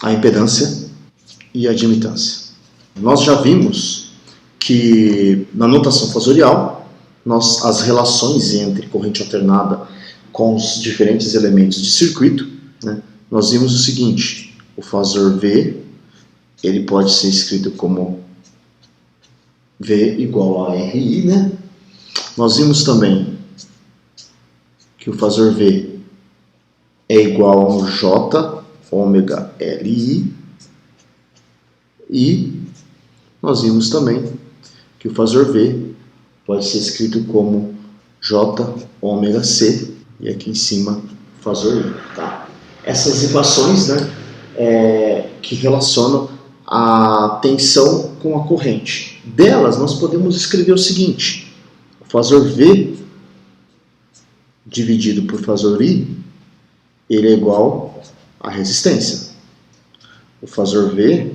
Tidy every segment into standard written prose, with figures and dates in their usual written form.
A impedância e a admitância. Nós já vimos que na notação fasorial, as relações entre corrente alternada com os diferentes elementos de circuito, né, nós vimos o seguinte: o fasor V ele pode ser escrito como V igual a RI, né? Nós vimos também que o fasor V é igual a um J ômega LI, e nós vimos também que o fasor V pode ser escrito como J ômega C, e aqui em cima o fasor I. Tá? Essas equações, né, que relacionam a tensão com a corrente. Delas nós podemos escrever o seguinte: o fasor V dividido por fasor I, ele é igual a resistência. O fasor V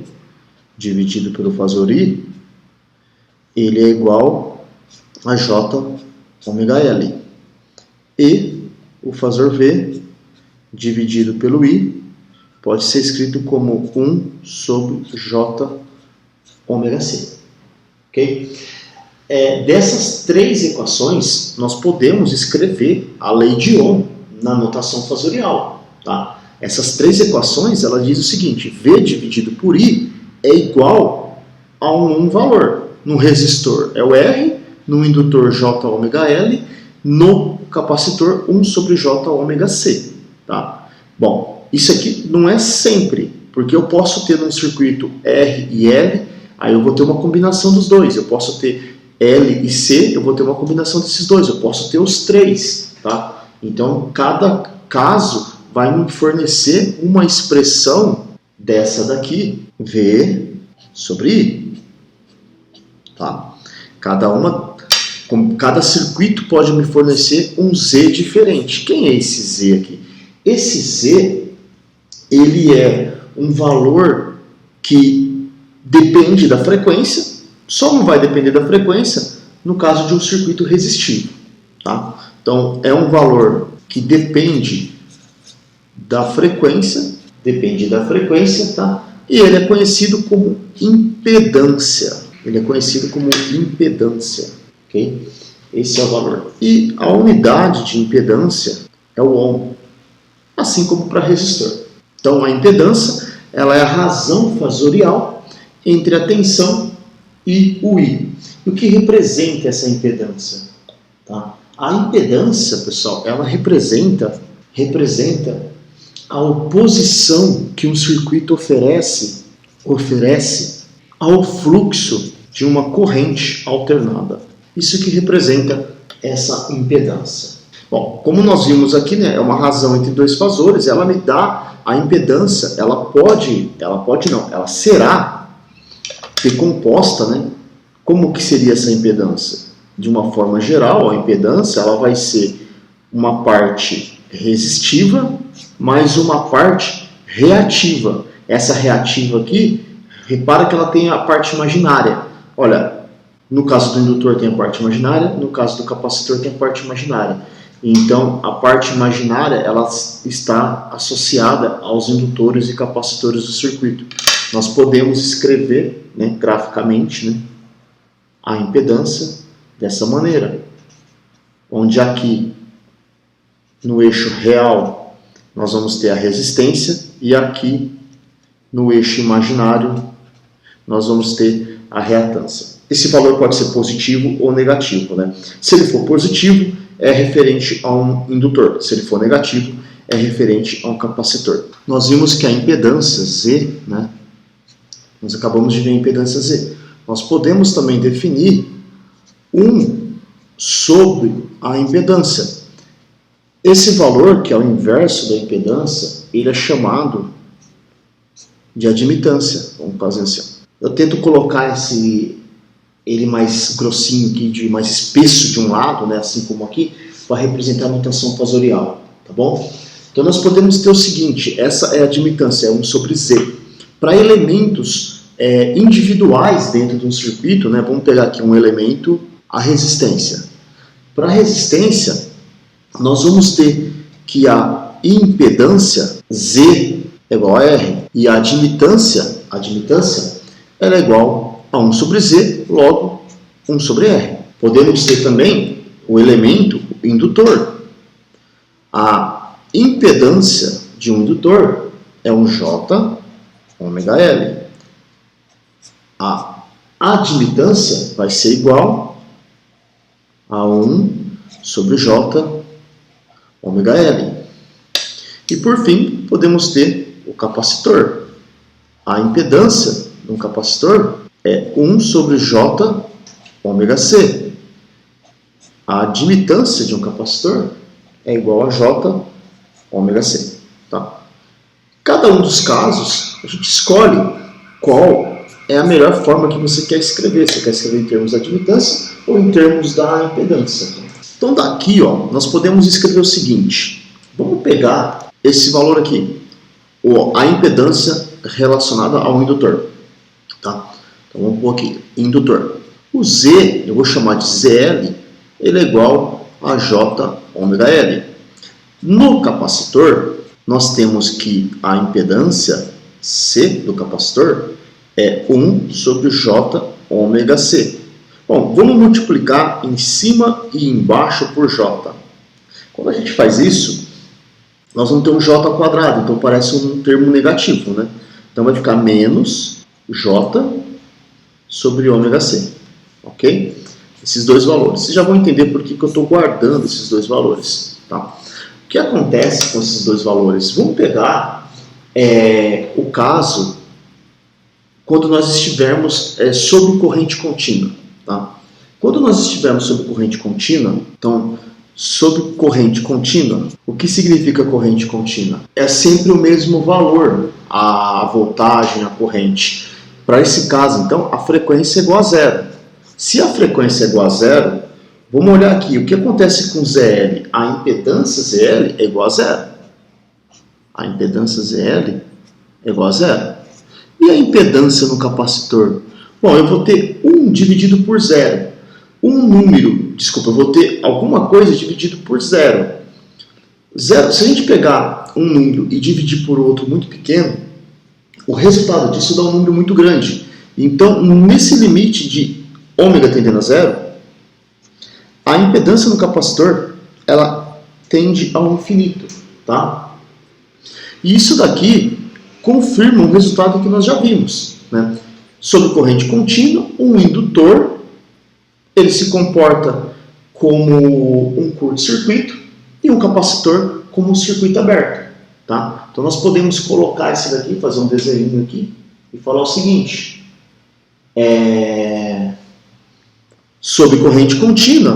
dividido pelo fasor I, ele é igual a J ômega L. E o fasor V dividido pelo I pode ser escrito como 1 sobre J ômega C. Ok? Dessas três equações, nós podemos escrever a lei de Ohm na notação fasorial. Tá? Essas três equações, ela diz o seguinte: V dividido por I é igual a um valor. No resistor é o R, no indutor J ômega L, no capacitor 1 sobre J ômega C. Tá? Bom, isso aqui não é sempre, porque eu posso ter num circuito R e L, aí eu vou ter uma combinação dos dois. Eu posso ter L e C, eu vou ter uma combinação desses dois. Eu posso ter os três. Tá? Então, cada caso vai me fornecer uma expressão dessa daqui, V sobre I. Tá? Cada circuito pode me fornecer um Z diferente. Quem é esse Z aqui? Esse Z, ele é um valor que depende da frequência, só não vai depender da frequência no caso de um circuito resistivo. Tá? Então, é um valor que depende da frequência, tá? E ele é conhecido como impedância. Ok? Esse é o valor. E a unidade de impedância é o ohm, assim como para resistor. Então, a impedância, ela é a razão fasorial entre a tensão e o I. E o que representa essa impedância? Tá? A impedância, pessoal, ela representa a oposição que um circuito oferece ao fluxo de uma corrente alternada. Isso que representa essa impedância. Bom, como nós vimos aqui, né, é uma razão entre dois fasores, ela me dá a impedância, ela será decomposta, né? Como que seria essa impedância? De uma forma geral, a impedância ela vai ser uma parte resistiva mais uma parte reativa. Essa reativa aqui, repara que ela tem a parte imaginária. Olha, no caso do indutor tem a parte imaginária, no caso do capacitor tem a parte imaginária. Então, a parte imaginária ela está associada aos indutores e capacitores do circuito. Nós podemos escrever, né, graficamente, né, a impedância dessa maneira, onde aqui no eixo real nós vamos ter a resistência e aqui no eixo imaginário nós vamos ter a reatância. Esse valor pode ser positivo ou negativo, né? Se ele for positivo, é referente a um indutor. Se ele for negativo, é referente a um capacitor. Nós vimos que a impedância Z, né? Nós acabamos de ver a impedância Z. Nós podemos também definir 1 sobre a impedância. Esse valor, que é o inverso da impedância, ele é chamado de admitância. Vamos fazer assim. Eu tento colocar ele mais grossinho aqui, mais espesso de um lado, né, assim como aqui, para representar a notação fasorial, tá bom? Então nós podemos ter o seguinte, essa é a admitância, é 1 sobre Z. Para elementos individuais dentro de um circuito, né, vamos pegar aqui um elemento, a resistência. Para a resistência, nós vamos ter que a impedância Z é igual a R e a admitância ela é igual a 1 sobre Z, logo 1 sobre R. Podemos ter também o elemento indutor. A impedância de um indutor é um J ômega L. A admitância vai ser igual a 1 sobre J ômega L. E por fim, podemos ter o capacitor. A impedância de um capacitor é 1 sobre J ômega C. A admitância de um capacitor é igual a J ômega C. Tá? Cada um dos casos, a gente escolhe qual é a melhor forma que você quer escrever. Você quer escrever em termos da admitância ou em termos da impedância. Então daqui, nós podemos escrever o seguinte. Vamos pegar esse valor aqui, a impedância relacionada ao indutor. Tá? Então vamos pôr aqui, indutor. O Z, eu vou chamar de ZL, ele é igual a J ômega L. No capacitor, nós temos que a impedância C do capacitor é 1 sobre J ômega C. Bom, vamos multiplicar em cima e embaixo por J. Quando a gente faz isso, nós vamos ter um J quadrado, então parece um termo negativo, né? Então vai ficar menos J sobre ômega C, ok? Esses dois valores. Vocês já vão entender por que eu estou guardando esses dois valores, tá? O que acontece com esses dois valores? Vamos pegar o caso quando nós estivermos sob corrente contínua, tá? Quando nós estivermos sob corrente contínua, então, sob corrente contínua, o que significa corrente contínua? É sempre o mesmo valor, a voltagem, a corrente. Para esse caso, então, a frequência é igual a zero. Se a frequência é igual a zero, vamos olhar aqui, o que acontece com ZL? A impedância ZL é igual a zero. A impedância ZL é igual a zero. E a impedância no capacitor? Bom, eu vou ter 1 dividido por zero. Eu vou ter alguma coisa dividido por zero. Se a gente pegar um número e dividir por outro muito pequeno, o resultado disso dá um número muito grande. Então, nesse limite de ômega tendendo a zero, a impedância no capacitor, ela tende ao infinito, tá? E isso daqui confirma um resultado que nós já vimos, né? Sob corrente contínua, um indutor, ele se comporta como um curto-circuito e um capacitor como um circuito aberto, tá? Então nós podemos colocar esse daqui, fazer um desenho aqui e falar o seguinte: sob corrente contínua,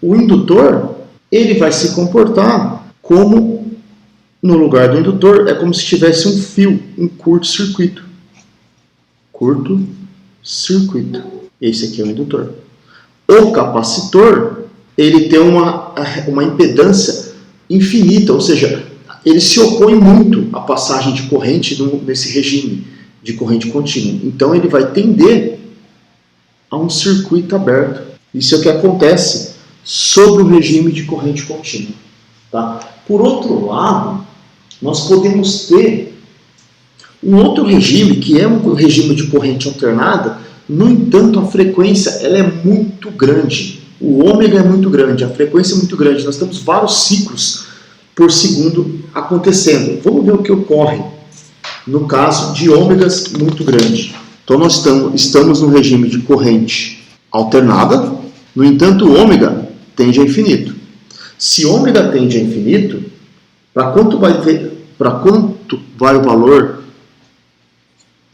o indutor ele vai se comportar como, no lugar do indutor, é como se tivesse um fio, um curto-circuito. Curto-circuito. Esse aqui é o indutor. O capacitor, ele tem uma impedância infinita, ou seja, ele se opõe muito à passagem de corrente nesse regime de corrente contínua. Então ele vai tender a um circuito aberto. Isso é o que acontece sobre o regime de corrente contínua. Tá? Por outro lado, nós podemos ter um outro regime, que é um regime de corrente alternada. No entanto, a frequência ela é muito grande. O ômega é muito grande, a frequência é muito grande. Nós temos vários ciclos por segundo acontecendo. Vamos ver o que ocorre no caso de ômegas muito grande. Então, nós estamos no regime de corrente alternada. No entanto, o ômega tende a infinito. Se ômega tende a infinito, para quanto vai o valor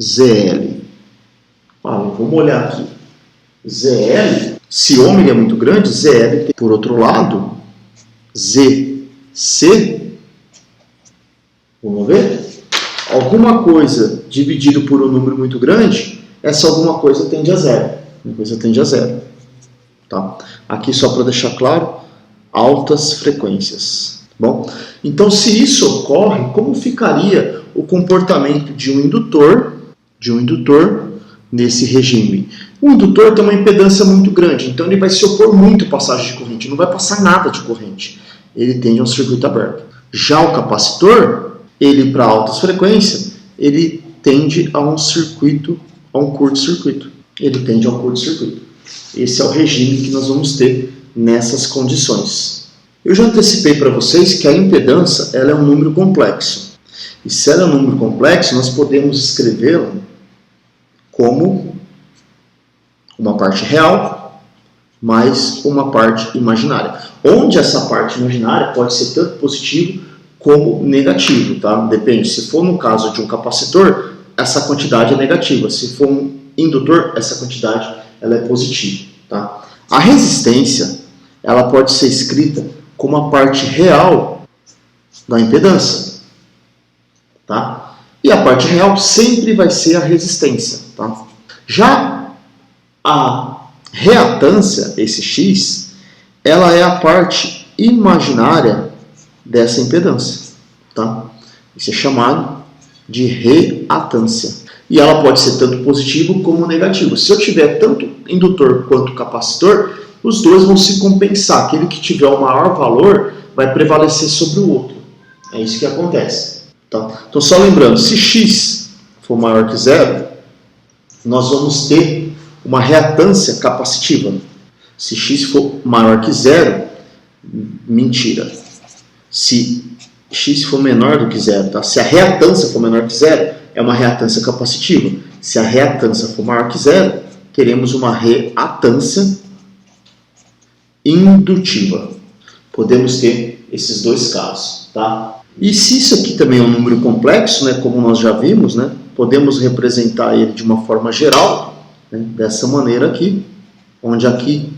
ZL? Vamos olhar aqui. ZL, se ômega é muito grande, ZL tem. Por outro lado, ZC, vamos ver? alguma coisa dividido por um número muito grande, essa alguma coisa tende a zero. Uma coisa tende a zero. Tá? Aqui, só para deixar claro, altas frequências. Bom, então, se isso ocorre, como ficaria o comportamento de um indutor nesse regime? O indutor tem uma impedância muito grande, então ele vai se opor muito à passagem de corrente, não vai passar nada de corrente. Ele tende a um circuito aberto. Já o capacitor, ele para altas frequências, ele tende a um circuito, a um curto-circuito. Ele tende a um curto-circuito. Esse é o regime que nós vamos ter nessas condições. Eu já antecipei para vocês que a impedância ela é um número complexo. E se ela é um número complexo, nós podemos escrevê-la como uma parte real mais uma parte imaginária. Onde essa parte imaginária pode ser tanto positivo como negativo, tá? Depende. Se for no caso de um capacitor, essa quantidade é negativa. Se for um indutor, essa quantidade ela é positiva, tá? A resistência ela pode ser escrita como a parte real da impedância, tá? E a parte real sempre vai ser a resistência, tá? Já a reatância, esse X, ela é a parte imaginária dessa impedância, tá? Isso é chamado de reatância. E ela pode ser tanto positivo como negativo. Se eu tiver tanto indutor quanto capacitor, os dois vão se compensar. Aquele que tiver o maior valor vai prevalecer sobre o outro. É isso que acontece. Tá? Então, só lembrando, se X for maior que zero, nós vamos ter uma reatância capacitiva. Se X for maior que zero, mentira. Se X for menor do que zero, tá? Se a reatância for menor que zero, é uma reatância capacitiva. Se a reatância for maior que zero, teremos uma reatância indutiva. Podemos ter esses dois casos, tá? E se isso aqui também é um número complexo, né, como nós já vimos, né, podemos representar ele de uma forma geral, né, dessa maneira aqui, onde aqui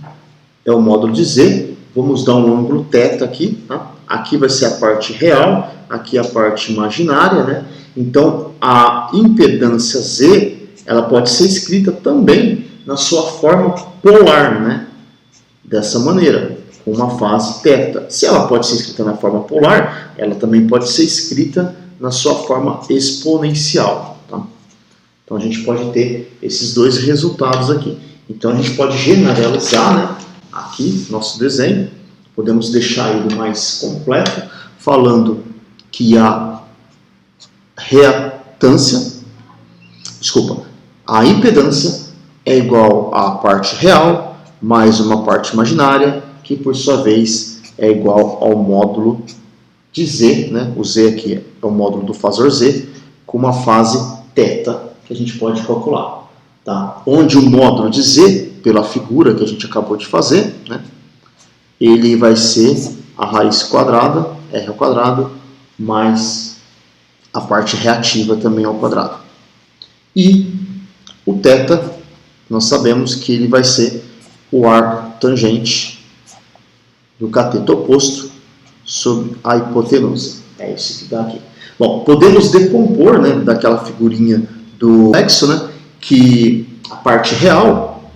é o módulo de Z. Vamos dar um ângulo θ aqui, tá? Aqui vai ser a parte real, aqui a parte imaginária, né? Então, a impedância Z, ela pode ser escrita também na sua forma polar, né? Dessa maneira, com uma fase θ. Se ela pode ser escrita na forma polar, ela também pode ser escrita na sua forma exponencial, tá? Então, a gente pode ter esses dois resultados aqui. Então, a gente pode generalizar, né? Aqui, nosso desenho, podemos deixar ele mais completo, falando que a a impedância é igual à parte real mais uma parte imaginária, que por sua vez é igual ao módulo de Z, né? O Z aqui é o módulo do fasor Z, com uma fase θ que a gente pode calcular, tá? Onde o módulo de Z, pela figura que a gente acabou de fazer, né, ele vai ser a raiz quadrada, R ao quadrado, mais a parte reativa também ao quadrado. E o θ, nós sabemos que ele vai ser o arco tangente do cateto oposto sobre a hipotenusa. É isso que dá aqui. Bom, podemos decompor, né, daquela figurinha do complexo, né, que a parte real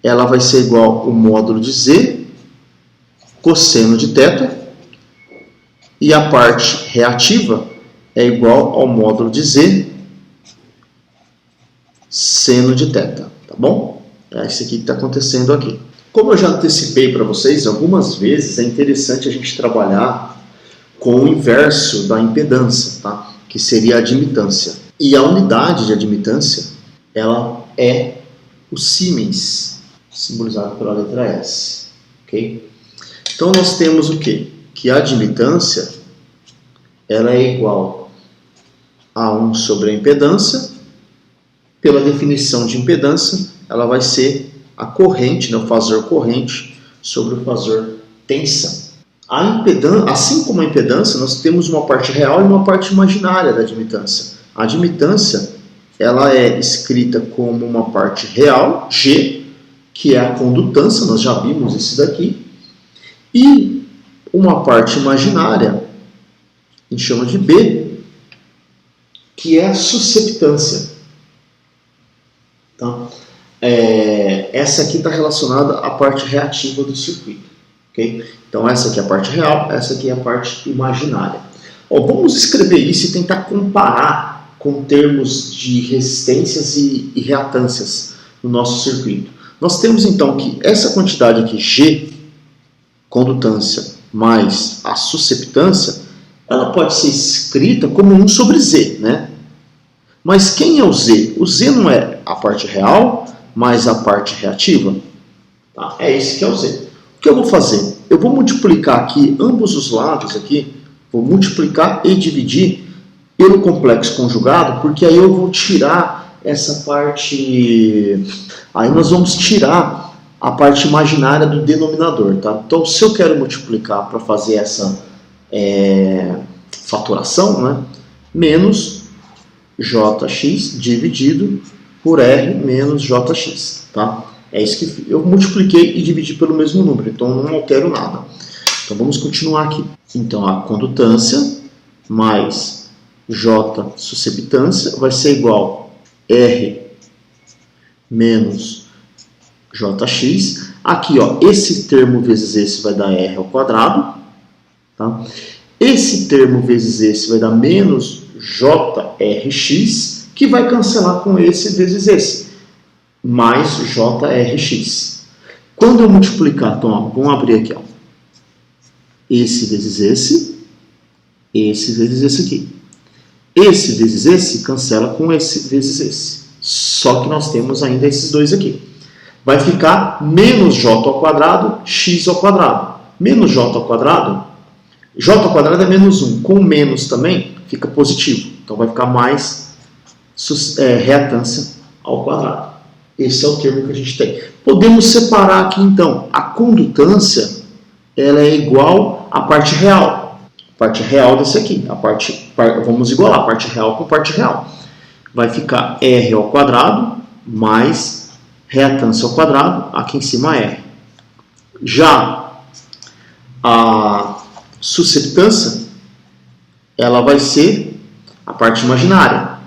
ela vai ser igual ao módulo de Z cosseno de θ, e a parte reativa é igual ao módulo de Z seno de θ, tá bom? É isso aqui que está acontecendo aqui. Como eu já antecipei para vocês, algumas vezes é interessante a gente trabalhar com o inverso da impedância, tá? Que seria a admitância. E a unidade de admitância, ela é o Siemens, simbolizado pela letra S, ok? Então, nós temos o quê? Que a admitância ela é igual a 1 sobre a impedância. Pela definição de impedância, ela vai ser a corrente, né, o fasor corrente, sobre o fasor tensão. A impedância, assim como a impedância, nós temos uma parte real e uma parte imaginária da admitância. A admitância ela é escrita como uma parte real, G, que é a condutância, nós já vimos isso daqui, e uma parte imaginária, a gente chama de B, que é a susceptância. Tá? Essa aqui está relacionada à parte reativa do circuito. Okay? Então essa aqui é a parte real, essa aqui é a parte imaginária. Vamos escrever isso e tentar comparar com termos de resistências e reatâncias no nosso circuito. Nós temos então que essa quantidade aqui, G, condutância, mais a susceptância, ela pode ser escrita como 1 sobre Z, né? Mas quem é o Z? O Z não é a parte real mais a parte reativa? Tá? É esse que é o Z. O que eu vou fazer? Eu vou multiplicar aqui ambos os lados aqui, vou multiplicar e dividir pelo complexo conjugado, porque aí eu vou tirar essa parte... Aí nós vamos tirar a parte imaginária do denominador, tá? Então, se eu quero multiplicar para fazer essa fatoração, né? Menos Jx dividido por R menos Jx, tá? É isso que eu multipliquei e dividi pelo mesmo número, então não altero nada. Então vamos continuar aqui. Então a condutância mais J susceptância vai ser igual a R menos Jx. Aqui, ó, esse termo vezes esse vai dar R ao quadrado, tá? Esse termo vezes esse vai dar menos JRx, que vai cancelar com esse vezes esse, mais JRx. Quando eu multiplicar, então, ó, vamos abrir aqui, ó, esse vezes esse vezes esse aqui. Esse vezes esse cancela com esse vezes esse. Só que nós temos ainda esses dois aqui. Vai ficar menos j ao quadrado, x ao quadrado. Menos j ao quadrado é menos 1. Com menos também fica positivo. Então vai ficar mais reatância ao quadrado. Esse é o termo que a gente tem. Podemos separar aqui então. A condutância ela é igual à parte real. A parte real desse aqui. Vamos igualar a parte real com parte real. Vai ficar R ao quadrado mais reatância ao quadrado. Aqui em cima R. Já a susceptância ela vai ser a parte imaginária,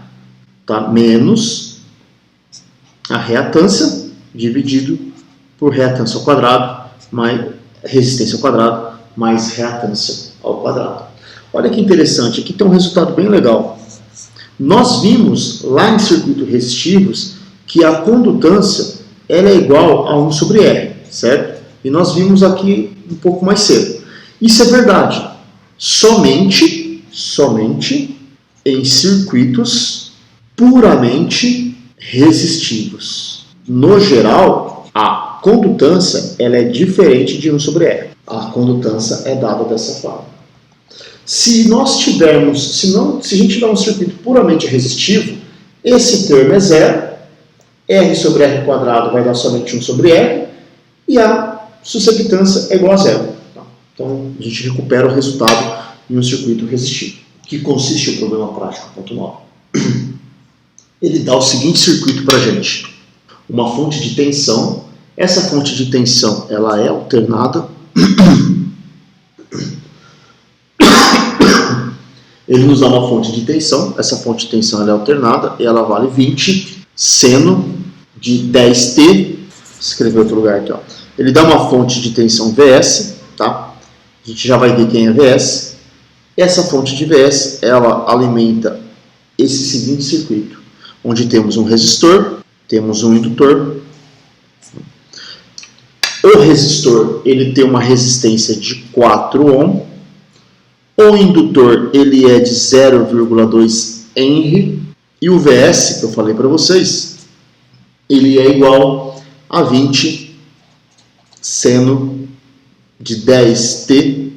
tá? Menos a reatância dividido por reatância ao quadrado mais resistência ao quadrado mais reatância ao quadrado. Olha que interessante, aqui tem um resultado bem legal. Nós vimos lá em circuitos resistivos que a condutância ela é igual a 1 sobre R, certo? E nós vimos aqui um pouco mais cedo. Isso é verdade somente em circuitos puramente resistivos. No geral, a condutância ela é diferente de 1 sobre R. A condutância é dada dessa forma. Se nós tivermos, se a gente tiver um circuito puramente resistivo, esse termo é zero, R sobre R quadrado vai dar somente 1 sobre R, e a susceptância é igual a zero. Então, a gente recupera o resultado em um circuito resistivo. Que consiste o problema prático, ponto 9. Ele dá o seguinte circuito para a gente. Uma fonte de tensão. Essa fonte de tensão ela é alternada. Ele nos dá uma fonte de tensão. Essa fonte de tensão ela é alternada e ela vale 20 seno de 10T. Escrever outro lugar aqui, ó. Ele dá uma fonte de tensão Vs, tá? A gente já vai ver quem é Vs. Essa fonte de Vs, ela alimenta esse seguinte circuito, onde temos um resistor, temos um indutor. O resistor, ele tem uma resistência de 4 ohm. O indutor, ele é de 0,2 Henry. E o Vs, que eu falei para vocês, ele é igual a 20 seno de 10T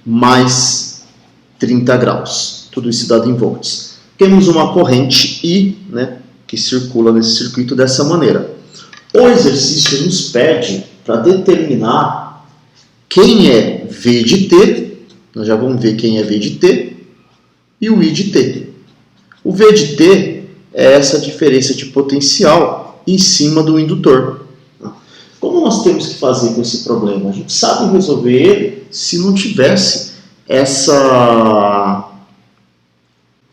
mais 30 graus. Tudo isso dado em volts. Temos uma corrente I, né, que circula nesse circuito dessa maneira. O exercício nos pede para determinar quem é V de T. Nós já vamos ver quem é V de T e o I de T. O V de T é essa diferença de potencial em cima do indutor. Como nós temos que fazer com esse problema? A gente sabe resolver ele se não tivesse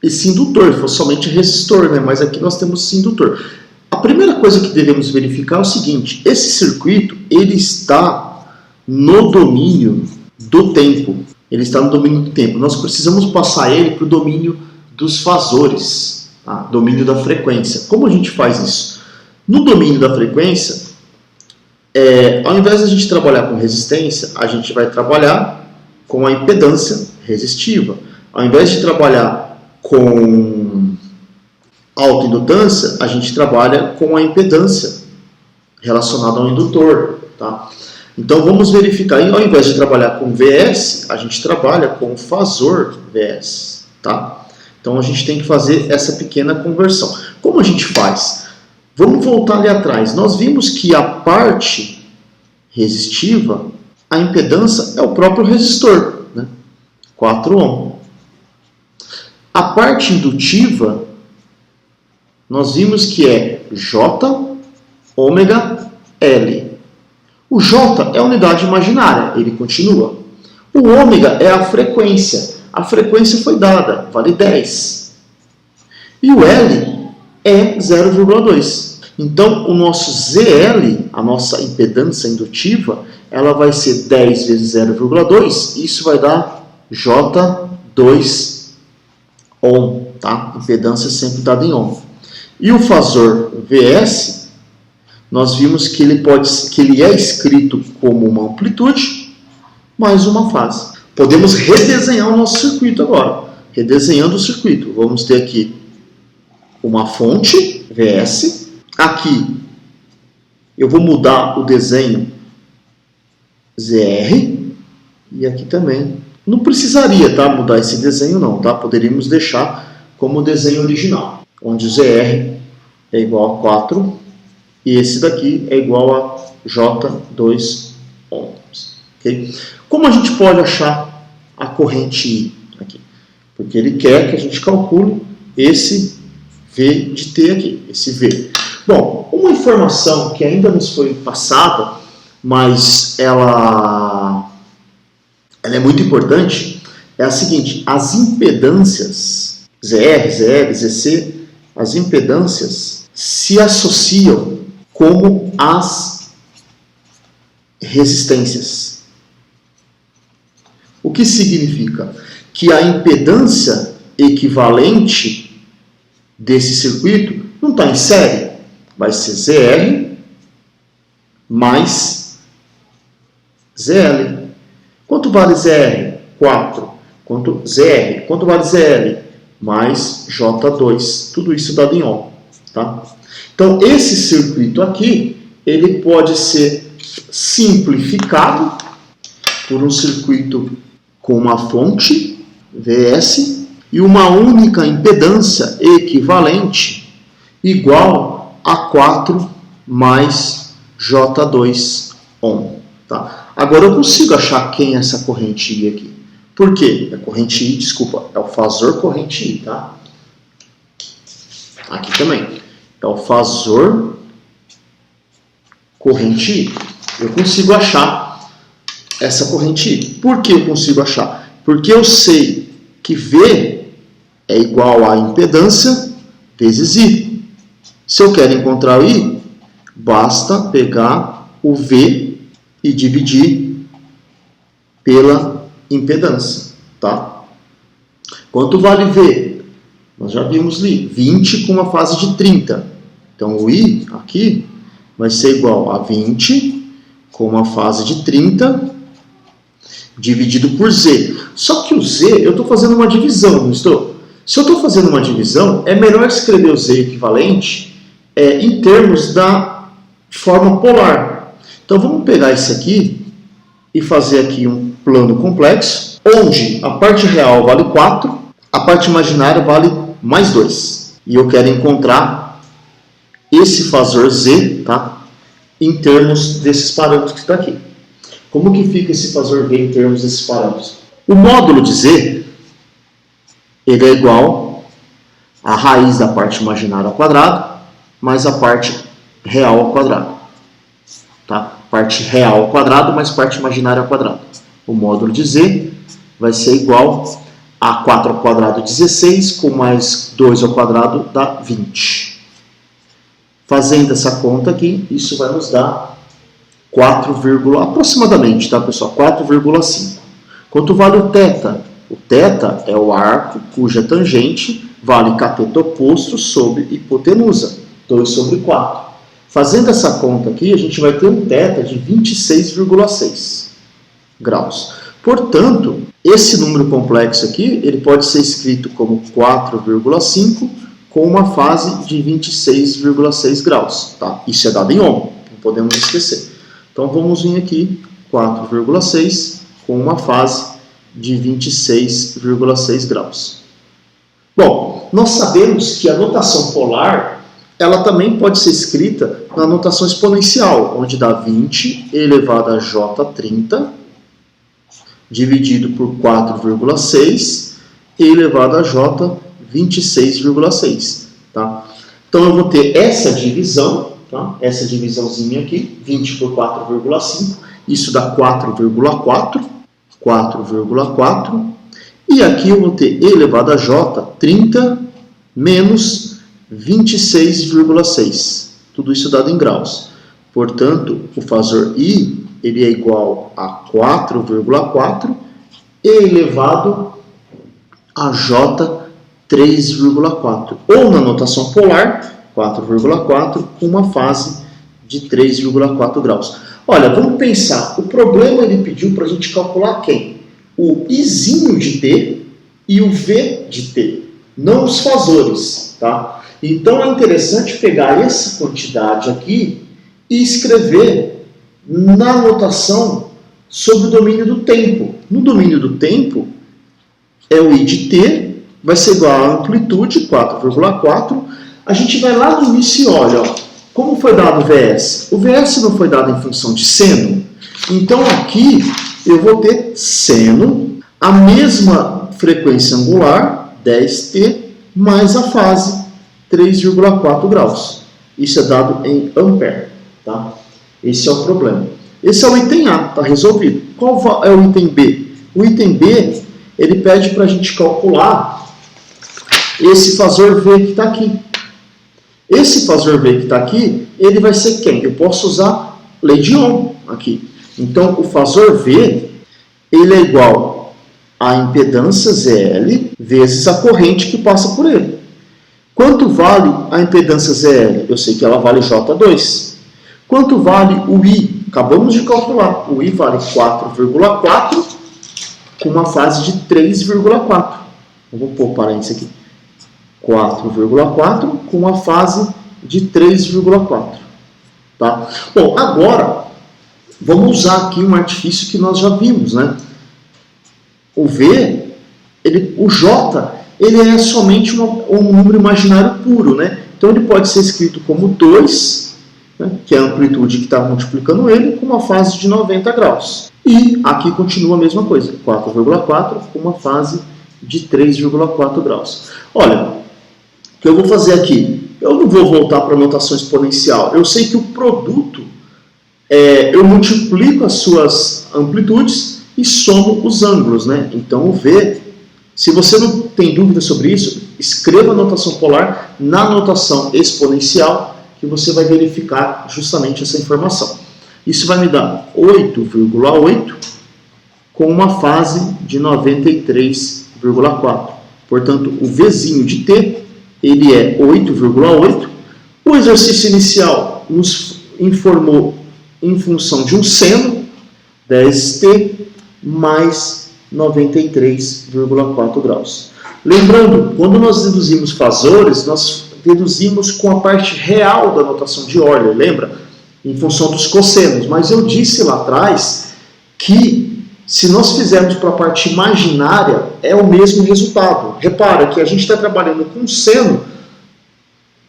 esse indutor, se fosse somente resistor, né? Mas aqui nós temos esse indutor. A primeira coisa que devemos verificar é o seguinte: esse circuito ele está no domínio do tempo. Ele está no domínio do tempo. Nós precisamos passar ele para o domínio dos fasores, tá? Domínio da frequência. Como a gente faz isso? No domínio da frequência, ao invés de a gente trabalhar com resistência, a gente vai trabalhar com a impedância resistiva. Ao invés de trabalhar com autoindutância, a gente trabalha com a impedância relacionada ao indutor, tá? Então vamos verificar, ao invés de trabalhar com VS, a gente trabalha com o fasor VS, tá? Então a gente tem que fazer essa pequena conversão. Como a gente faz? Vamos voltar ali atrás. Nós vimos que a parte resistiva, a impedância é o próprio resistor, né? 4 ohm. A parte indutiva, nós vimos que é J ômega L. O J é a unidade imaginária, ele continua. O ômega é a frequência. A frequência foi dada, vale 10. E o L é 0,2. Então, o nosso ZL, a nossa impedância indutiva, ela vai ser 10 vezes 0,2. Isso vai dar J2 ohm, tá? Impedância sempre dada em ohm. E o fasor VS, nós vimos que ele é escrito como uma amplitude mais uma fase. Podemos redesenhar o nosso circuito agora. Redesenhando o circuito. Vamos ter aqui uma fonte, VS. Aqui eu vou mudar o desenho ZR. E aqui também. Não precisaria, tá, mudar esse desenho não, tá? Poderíamos deixar como o desenho original, onde o ZR é igual a 4 e esse daqui é igual a J2 ohms. Okay? Como a gente pode achar a corrente I aqui? Porque ele quer que a gente calcule esse V de T aqui, esse V. Bom, uma informação que ainda nos foi passada, mas ela é muito importante, é a seguinte: as impedâncias ZR, ZL, ZC, as impedâncias se associam como as resistências. O que significa? Que a impedância equivalente desse circuito não está em série. Vai ser ZR mais ZL. Quanto vale ZR? 4. ZR. Quanto vale ZL? Mais J2. Tudo isso dado em ohm. Tá? Então, esse circuito aqui, ele pode ser simplificado por um circuito com uma fonte, VS, e uma única impedância equivalente igual a 4 mais J2 ohm. Tá? Agora eu consigo achar quem é essa corrente I aqui. Por quê? A corrente I, desculpa, é o fasor corrente I, tá? Aqui também. É o fasor corrente I. Eu consigo achar essa corrente I. Por que eu consigo achar? Porque eu sei que V é igual a impedância vezes I. Se eu quero encontrar o I, basta pegar o V e dividir pela impedância, tá? Quanto vale V? Nós já vimos ali, 20 com uma fase de 30. Então, o I aqui vai ser igual a 20 com uma fase de 30 dividido por Z. Só que o Z, eu estou fazendo uma divisão, não estou? Se eu estou fazendo uma divisão, é melhor escrever o Z equivalente em termos da forma polar. Então, vamos pegar esse aqui e fazer aqui um plano complexo, onde a parte real vale 4, a parte imaginária vale mais 2. E eu quero encontrar esse fasor Z, tá? Em termos desses parâmetros que está aqui. Como que fica esse fasor V em termos desses parâmetros? O módulo de Z ele é igual à raiz da parte imaginária ao quadrado mais a parte real ao quadrado. Tá? Parte real ao quadrado mais parte imaginária ao quadrado. O módulo de Z vai ser igual A4 ao quadrado 16, com mais 2 ao quadrado dá 20. Fazendo essa conta aqui, isso vai nos dar 4, aproximadamente, tá, pessoal? 4,5. Quanto vale o θ? O θ é o arco cuja tangente vale cateto oposto sobre hipotenusa, 2 sobre 4. Fazendo essa conta aqui, a gente vai ter um θ de 26,6 graus. Portanto, esse número complexo aqui, ele pode ser escrito como 4,5 com uma fase de 26,6 graus. Tá? Isso é dado em ohm, não podemos esquecer. Então, vamos vir aqui, 4,6 com uma fase de 26,6 graus. Bom, nós sabemos que a notação polar, ela também pode ser escrita na notação exponencial, onde dá 20 elevado a J30, dividido por 4,6 elevado a J 26,6. Tá? Então, eu vou ter essa divisão, tá? Essa divisãozinha aqui, 20 por 4,5, isso dá 4,4, e aqui eu vou ter elevado a J 30 menos 26,6. Tudo isso dado em graus. Portanto, o fasor I ele é igual a 4,4 elevado a J 3,4. Ou na notação polar, 4,4 com uma fase de 3,4 graus. Olha, vamos pensar. O problema ele pediu para a gente calcular quem? O Izinho de T e o V de T. Não os fasores, tá? Então é interessante pegar essa quantidade aqui e escrever na notação sobre o domínio do tempo. No domínio do tempo, é o I de T, vai ser igual à amplitude, 4,4. A gente vai lá no início e olha, ó, como foi dado o VS? O VS não foi dado em função de seno. Então aqui eu vou ter seno, a mesma frequência angular, 10T, mais a fase, 3,4 graus. Isso é dado em ampere. Tá? Esse é o problema. Esse é o item A, está resolvido. Qual é o item B? O item B, ele pede para a gente calcular esse fasor V que está aqui. Esse fasor V que está aqui, ele vai ser quem? Eu posso usar lei de Ohm aqui. Então, o fasor V, ele é igual à impedância ZL vezes a corrente que passa por ele. Quanto vale a impedância ZL? Eu sei que ela vale J2. Quanto vale o I? Acabamos de calcular. O I vale 4,4 com uma fase de 3,4. Eu vou pôr parênteses aqui. 4,4 com uma fase de 3,4. Tá? Bom, agora vamos usar aqui um artifício que nós já vimos, né? O V, o J, ele é somente um número imaginário puro, né? Então ele pode ser escrito como 2, né, que é a amplitude que está multiplicando ele, com uma fase de 90 graus. E aqui continua a mesma coisa, 4,4 com uma fase de 3,4 graus. Olha, o que eu vou fazer aqui? Eu não vou voltar para a notação exponencial. Eu sei que o produto, eu multiplico as suas amplitudes e somo os ângulos, né? Então o V, se você não tem dúvida sobre isso, escreva a notação polar na notação exponencial, que você vai verificar justamente essa informação. Isso vai me dar 8,8 com uma fase de 93,4. Portanto, o Vzinho de T, ele é 8,8. O exercício inicial nos informou em função de um seno, 10T mais 93,4 graus. Lembrando, quando nós deduzimos fasores, nós deduzimos com a parte real da notação de Euler, lembra? Em função dos cossenos. Mas eu disse lá atrás que se nós fizermos para a parte imaginária, é o mesmo resultado. Repara que a gente está trabalhando com seno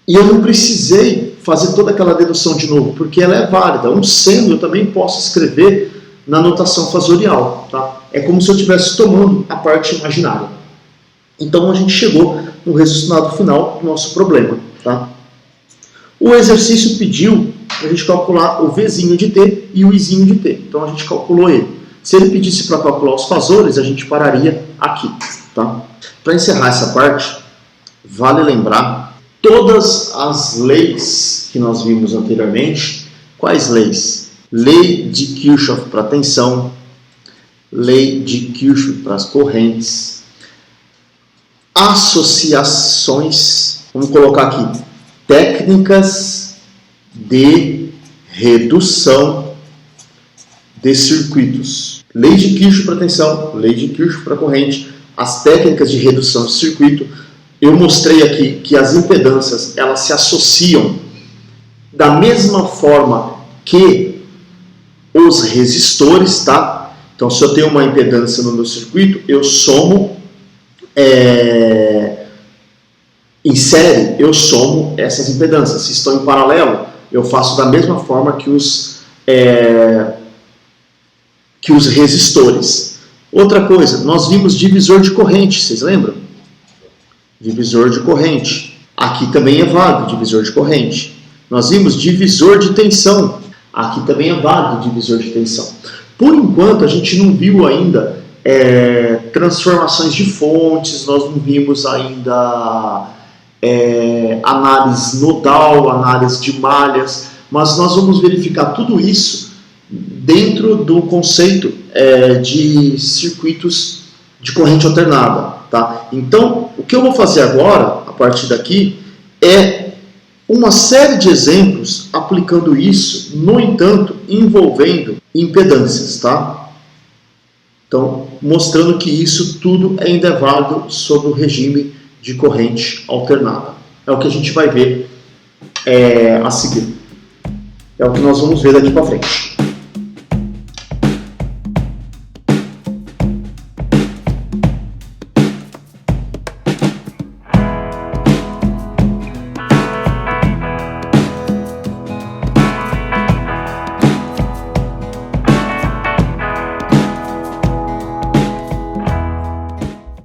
e eu não precisei fazer toda aquela dedução de novo, porque ela é válida. Um seno eu também posso escrever na notação fasorial. Tá? É como se eu estivesse tomando a parte imaginária. Então a gente chegou no resultado final do nosso problema. Tá? O exercício pediu para a gente calcular o Vzinho de T e o Izinho de T. Então a gente calculou ele. Se ele pedisse para calcular os fasores, a gente pararia aqui. Tá? Para encerrar essa parte, vale lembrar todas as leis que nós vimos anteriormente. Quais leis? Lei de Kirchhoff para a tensão, lei de Kirchhoff para as correntes, associações, vamos colocar aqui, técnicas de redução de circuitos. Lei de Kirchhoff para tensão, lei de Kirchhoff para corrente, as técnicas de redução de circuito. Eu mostrei aqui que as impedâncias elas se associam da mesma forma que os resistores, tá? Então, se eu tenho uma impedância no meu circuito, eu somo em série, eu somo essas impedâncias. Se estão em paralelo, eu faço da mesma forma que os resistores. Outra coisa, nós vimos divisor de corrente, vocês lembram? Divisor de corrente. Aqui também é válido divisor de corrente. Nós vimos divisor de tensão. Aqui também é válido divisor de tensão. Por enquanto, a gente não viu ainda transformações de fontes, nós não vimos ainda análise nodal, análise de malhas, mas nós vamos verificar tudo isso dentro do conceito de circuitos de corrente alternada. Tá? Então, o que eu vou fazer agora, a partir daqui, é uma série de exemplos aplicando isso, no entanto, envolvendo impedâncias, tá? Então, mostrando que isso tudo ainda é válido sobre o regime de corrente alternada. É o que a gente vai ver a seguir. É o que nós vamos ver daqui para frente.